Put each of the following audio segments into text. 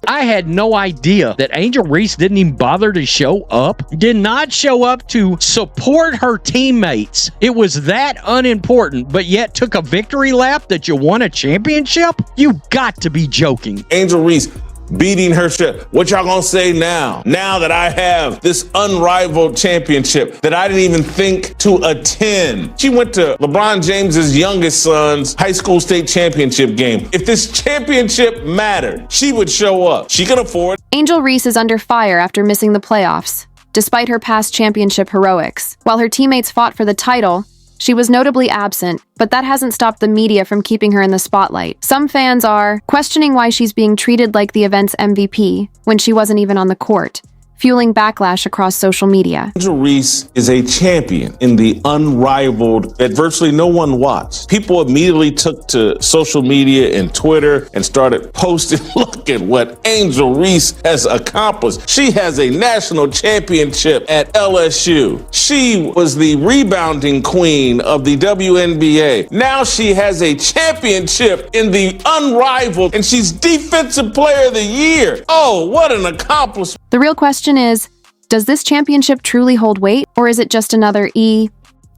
I had no idea that Angel Reese didn't even bother to show up. Did not show up to support her teammates. It was that unimportant, but yet took a victory lap that you won a championship? You got to be joking. Angel Reese beating her shit. What y'all gonna say now? Now that I have this unrivaled championship that I didn't even think to attend. She went to LeBron James's youngest son's high school state championship game. If this championship mattered, she would show up. She could afford. Angel Reese is under fire after missing the playoffs, despite her past championship heroics. While her teammates fought for the title, she was notably absent, but that hasn't stopped the media from keeping her in the spotlight. Some fans are questioning why she's being treated like the event's MVP when she wasn't even on the court, fueling backlash across social media. Angel Reese is a champion in the unrivaled that virtually no one watched. People immediately took to social media and Twitter and started posting, look at what Angel Reese has accomplished. She has a national championship at LSU. She was the rebounding queen of the WNBA. Now she has a championship in the unrivaled, and she's Defensive Player of the Year. Oh, what an accomplishment. The real question is, does this championship truly hold weight, or is it just another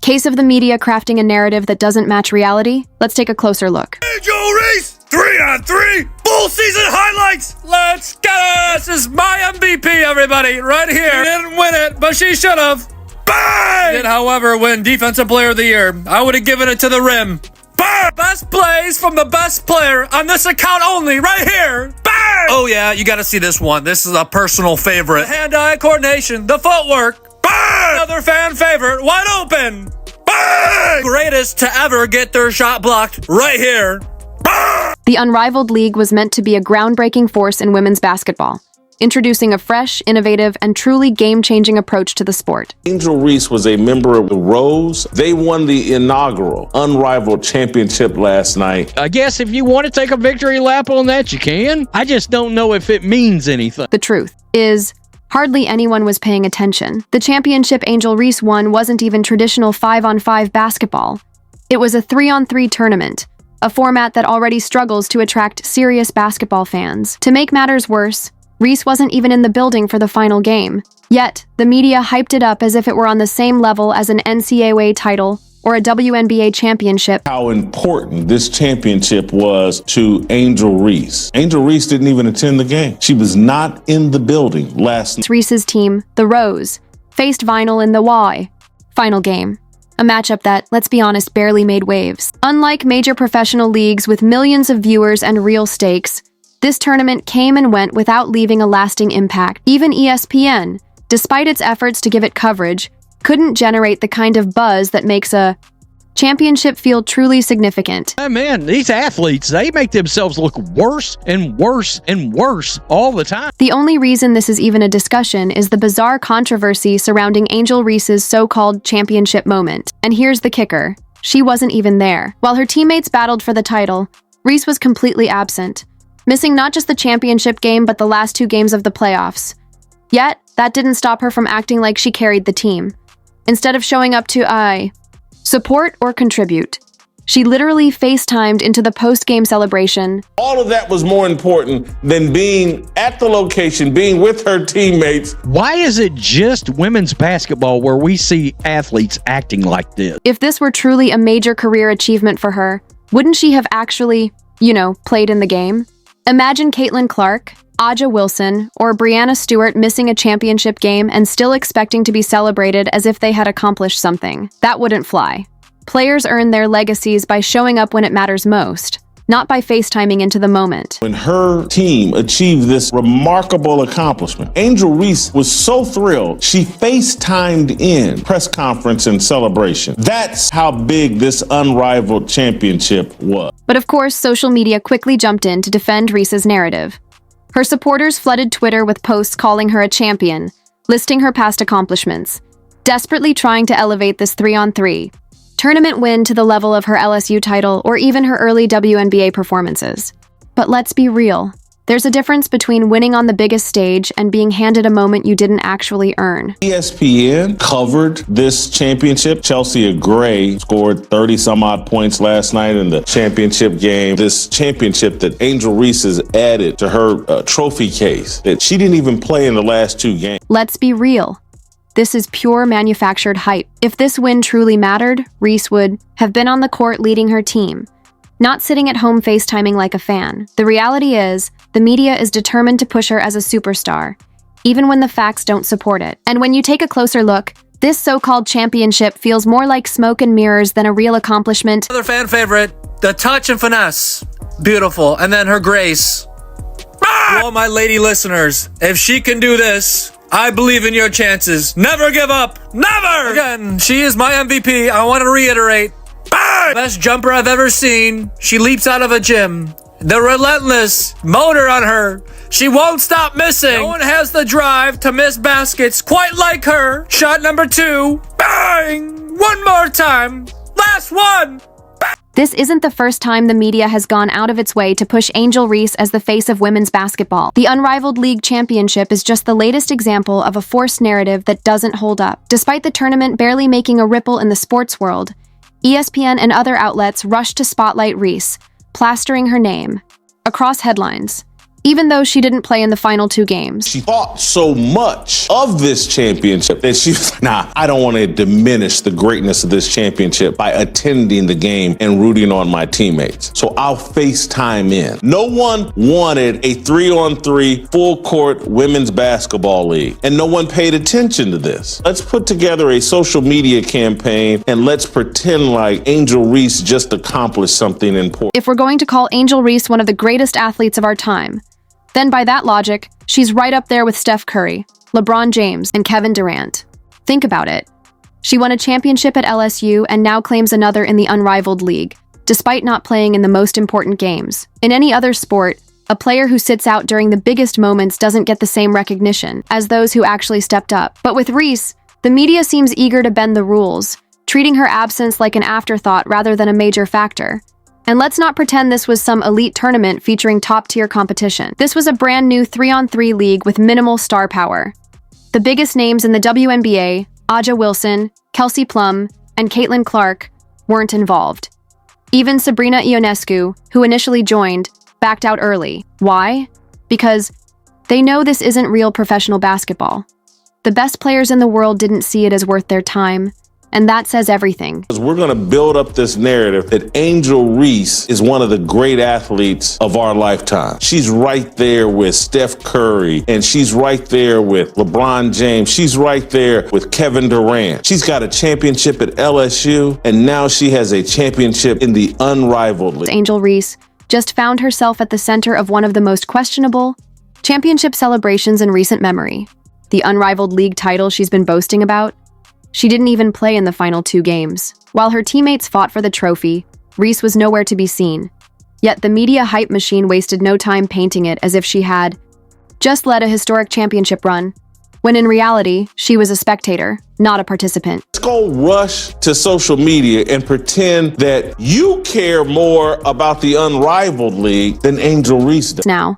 case of the media crafting a narrative that doesn't match reality? Let's take a closer look. Angel Reese, 3-on-3, full season highlights. Let's get it. This is my MVP, everybody, right here. She didn't win it, but she should have. Bang! She did, however, win Defensive Player of the Year. I would have given it to the rim. Bang! Best plays from the best player on this account only, right here. Bang! Oh yeah, you gotta see this one. This is a personal favorite. The hand-eye coordination, the footwork. Bang! Another fan favorite, wide open. Bang! Greatest to ever get their shot blocked, right here. Bang! The unrivaled league was meant to be a groundbreaking force in women's basketball, introducing a fresh, innovative, and truly game-changing approach to the sport. Angel Reese was a member of the Rose. They won the inaugural unrivaled championship last night. I guess if you want to take a victory lap on that, you can. I just don't know if it means anything. The truth is, hardly anyone was paying attention. The championship Angel Reese won wasn't even traditional 5-on-5 basketball. It was a 3-on-3 tournament, a format that already struggles to attract serious basketball fans. To make matters worse, Reese wasn't even in the building for the final game. Yet, the media hyped it up as if it were on the same level as an NCAA title or a WNBA championship. How important this championship was to Angel Reese. Angel Reese didn't even attend the game. She was not in the building last night. Reese's team, the Rose, faced Vinyl in the Y final game. A matchup that, let's be honest, barely made waves. Unlike major professional leagues with millions of viewers and real stakes, this tournament came and went without leaving a lasting impact. Even ESPN, despite its efforts to give it coverage, couldn't generate the kind of buzz that makes a championship feel truly significant. Hey man, these athletes, they make themselves look worse and worse and worse all the time. The only reason this is even a discussion is the bizarre controversy surrounding Angel Reese's so-called championship moment. And here's the kicker. She wasn't even there. While her teammates battled for the title, Reese was completely absent, missing not just the championship game but the last 2 games of the playoffs. Yet, that didn't stop her from acting like she carried the team. Instead of showing up to, support or contribute, she literally FaceTimed into the post-game celebration. All of that was more important than being at the location, being with her teammates. Why is it just women's basketball where we see athletes acting like this? If this were truly a major career achievement for her, wouldn't she have actually, played in the game? Imagine Caitlin Clark, Aja Wilson, or Breanna Stewart missing a championship game and still expecting to be celebrated as if they had accomplished something. That wouldn't fly. Players earn their legacies by showing up when it matters most, not by FaceTiming into the moment. When her team achieved this remarkable accomplishment, Angel Reese was so thrilled, she FaceTimed in press conference and celebration. That's how big this unrivaled championship was. But of course, social media quickly jumped in to defend Reese's narrative. Her supporters flooded Twitter with posts calling her a champion, listing her past accomplishments, desperately trying to elevate this 3-on-3 tournament win to the level of her LSU title or even her early WNBA performances. But let's be real, There's a difference between winning on the biggest stage and being handed a moment you didn't actually earn. ESPN covered this championship. Chelsea Gray scored 30 some odd points last night in the championship game. This championship that Angel Reese has added to her trophy case that she didn't even play in the last 2 games. Let's be real. This is pure manufactured hype. If this win truly mattered, Reese would have been on the court leading her team, not sitting at home FaceTiming like a fan. The reality is, the media is determined to push her as a superstar, even when the facts don't support it. And when you take a closer look, this so-called championship feels more like smoke and mirrors than a real accomplishment. Another fan favorite, the touch and finesse. Beautiful. And then her grace. To all my lady listeners, if she can do this, I believe in your chances. Never give up. Never! Again, she is my MVP. I want to reiterate. Best jumper I've ever seen. She leaps out of a gym. The relentless motor on her. She won't stop missing. No one has the drive to miss baskets quite like her. Shot number 2. Bang! One more time. Last one. This isn't the first time the media has gone out of its way to push Angel Reese as the face of women's basketball. The unrivaled league championship is just the latest example of a forced narrative that doesn't hold up. Despite the tournament barely making a ripple in the sports world, ESPN and other outlets rushed to spotlight Reese, plastering her name across headlines, even though she didn't play in the final 2 games. She thought so much of this championship that she was like, nah, I don't want to diminish the greatness of this championship by attending the game and rooting on my teammates. So I'll FaceTime in. No one wanted a 3-on-3 full court women's basketball league, and no one paid attention to this. Let's put together a social media campaign and let's pretend like Angel Reese just accomplished something important. If we're going to call Angel Reese one of the greatest athletes of our time, then by that logic, she's right up there with Steph Curry, LeBron James, and Kevin Durant. Think about it. She won a championship at LSU and now claims another in the unrivaled league, despite not playing in the most important games. In any other sport, a player who sits out during the biggest moments doesn't get the same recognition as those who actually stepped up. But with Reese, the media seems eager to bend the rules, treating her absence like an afterthought rather than a major factor. And let's not pretend this was some elite tournament featuring top-tier competition. This was a brand new 3-on-3 league with minimal star power. The biggest names in the WNBA, Aja Wilson, Kelsey Plum, and Caitlin Clark, weren't involved. Even Sabrina Ionescu, who initially joined, backed out early. Why? Because they know this isn't real professional basketball. The best players in the world didn't see it as worth their time, and that says everything. We're going to build up this narrative that Angel Reese is one of the great athletes of our lifetime. She's right there with Steph Curry, and she's right there with LeBron James. She's right there with Kevin Durant. She's got a championship at LSU, and now she has a championship in the unrivaled league. Angel Reese just found herself at the center of one of the most questionable championship celebrations in recent memory. The unrivaled league title she's been boasting about. She didn't even play in the final 2 games. While her teammates fought for the trophy, Reese was nowhere to be seen. Yet the media hype machine wasted no time painting it as if she had just led a historic championship run, when in reality, she was a spectator, not a participant. Let's go rush to social media and pretend that you care more about the unrivaled league than Angel Reese does. Now,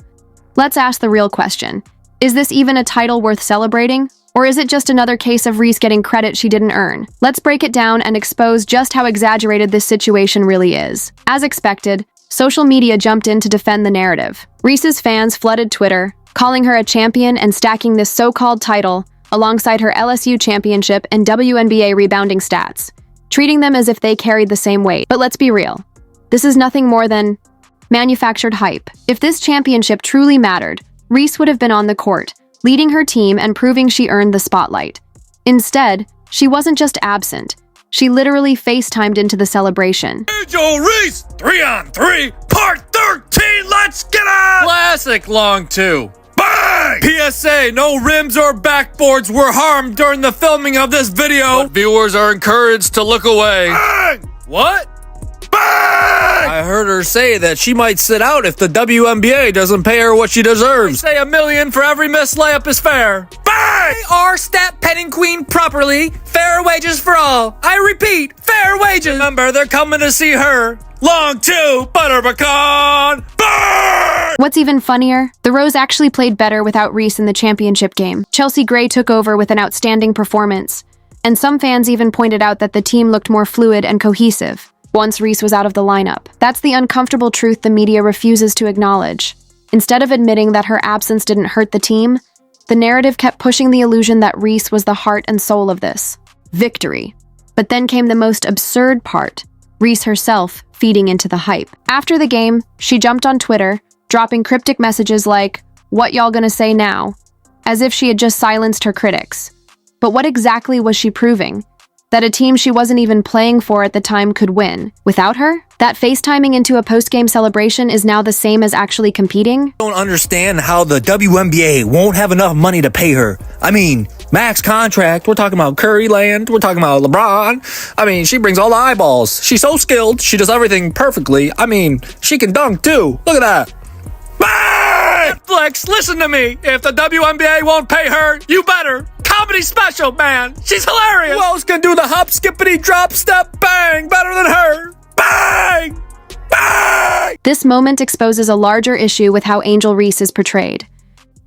let's ask the real question. Is this even a title worth celebrating? Or is it just another case of Reese getting credit she didn't earn? Let's break it down and expose just how exaggerated this situation really is. As expected, social media jumped in to defend the narrative. Reese's fans flooded Twitter, calling her a champion and stacking this so-called title alongside her LSU championship and WNBA rebounding stats, treating them as if they carried the same weight. But let's be real. This is nothing more than manufactured hype. If this championship truly mattered, Reese would have been on the court, leading her team and proving she earned the spotlight. Instead, she wasn't just absent. She literally FaceTimed into the celebration. Angel Reese, 3-on-3, part 13, let's get it! Classic long 2. Bang! PSA, no rims or backboards were harmed during the filming of this video. But viewers are encouraged to look away. Bang! What? Bang! I heard her say that she might sit out if the WNBA doesn't pay her what she deserves. I say $1 million for every missed layup is fair. Bang! They are stat petting queen properly. Fair wages for all. I repeat, fair wages. Remember, they're coming to see her. Long 2, butter pecan. Bang! What's even funnier, the Rose actually played better without Reese in the championship game. Chelsea Gray took over with an outstanding performance, and some fans even pointed out that the team looked more fluid and cohesive once Reese was out of the lineup. That's the uncomfortable truth the media refuses to acknowledge. Instead of admitting that her absence didn't hurt the team, the narrative kept pushing the illusion that Reese was the heart and soul of this victory. But then came the most absurd part, Reese herself feeding into the hype. After the game, she jumped on Twitter, dropping cryptic messages like, "What y'all gonna say now?" as if she had just silenced her critics. But what exactly was she proving? That a team she wasn't even playing for at the time could win. Without her? That FaceTiming into a post-game celebration is now the same as actually competing? I don't understand how the WNBA won't have enough money to pay her. I mean, max contract, we're talking about Curry land, we're talking about LeBron. I mean, she brings all the eyeballs. She's so skilled, she does everything perfectly. I mean, she can dunk too. Look at that. Bang! Netflix, listen to me. If the WNBA won't pay her, you better. Comedy special, man. She's hilarious. Who else can do the hop, skippity, drop, step, bang better than her? Bang! Bang! This moment exposes a larger issue with how Angel Reese is portrayed.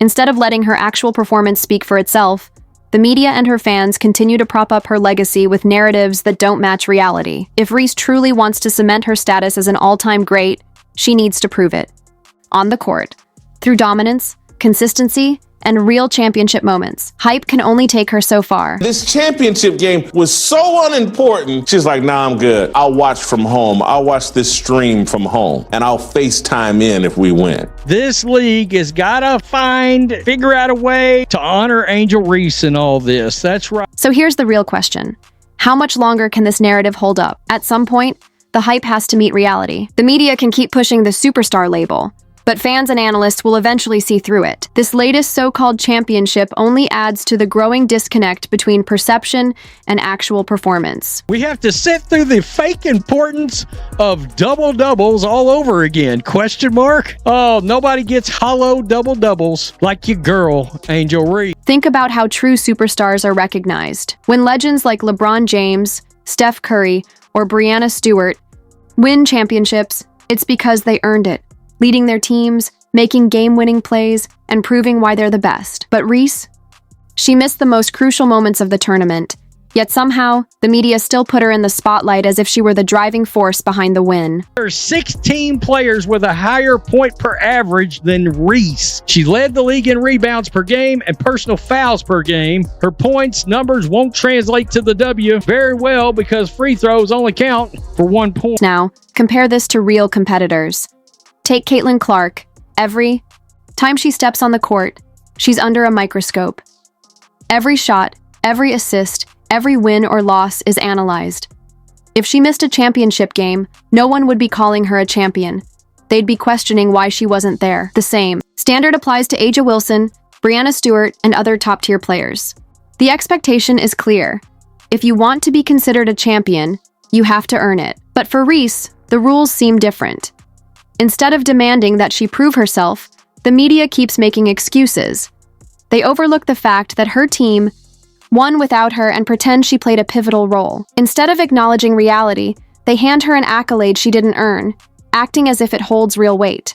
Instead of letting her actual performance speak for itself, the media and her fans continue to prop up her legacy with narratives that don't match reality. If Reese truly wants to cement her status as an all-time great, she needs to prove it. On the court, through dominance, consistency, and real championship moments. Hype can only take her so far. This championship game was so unimportant. She's like, nah, I'm good. I'll watch from home. I'll watch this stream from home, and I'll FaceTime in if we win. This league has got to figure out a way to honor Angel Reese in all this. That's right. So here's the real question. How much longer can this narrative hold up? At some point, the hype has to meet reality. The media can keep pushing the superstar label, but fans and analysts will eventually see through it. This latest so-called championship only adds to the growing disconnect between perception and actual performance. We have to sit through the fake importance of double-doubles all over again. Question mark? Oh, nobody gets hollow double-doubles like your girl, Angel Reese. Think about how true superstars are recognized. When legends like LeBron James, Steph Curry, or Breanna Stewart win championships, it's because they earned it, leading their teams, making game-winning plays, and proving why they're the best. But Reese? She missed the most crucial moments of the tournament, yet somehow, the media still put her in the spotlight as if she were the driving force behind the win. There are 16 players with a higher point per average than Reese. She led the league in rebounds per game and personal fouls per game. Her points numbers won't translate to the W very well because free throws only count for 1 point. Now, compare this to real competitors. Take Caitlin Clark. Every time she steps on the court, she's under a microscope. Every shot, every assist, every win or loss is analyzed. If she missed a championship game, no one would be calling her a champion. They'd be questioning why she wasn't there. The same standard applies to A'ja Wilson, Breanna Stewart, and other top-tier players. The expectation is clear. If you want to be considered a champion, you have to earn it. But for Reese, the rules seem different. Instead of demanding that she prove herself, the media keeps making excuses. They overlook the fact that her team won without her and pretend she played a pivotal role. Instead of acknowledging reality, they hand her an accolade she didn't earn, acting as if it holds real weight.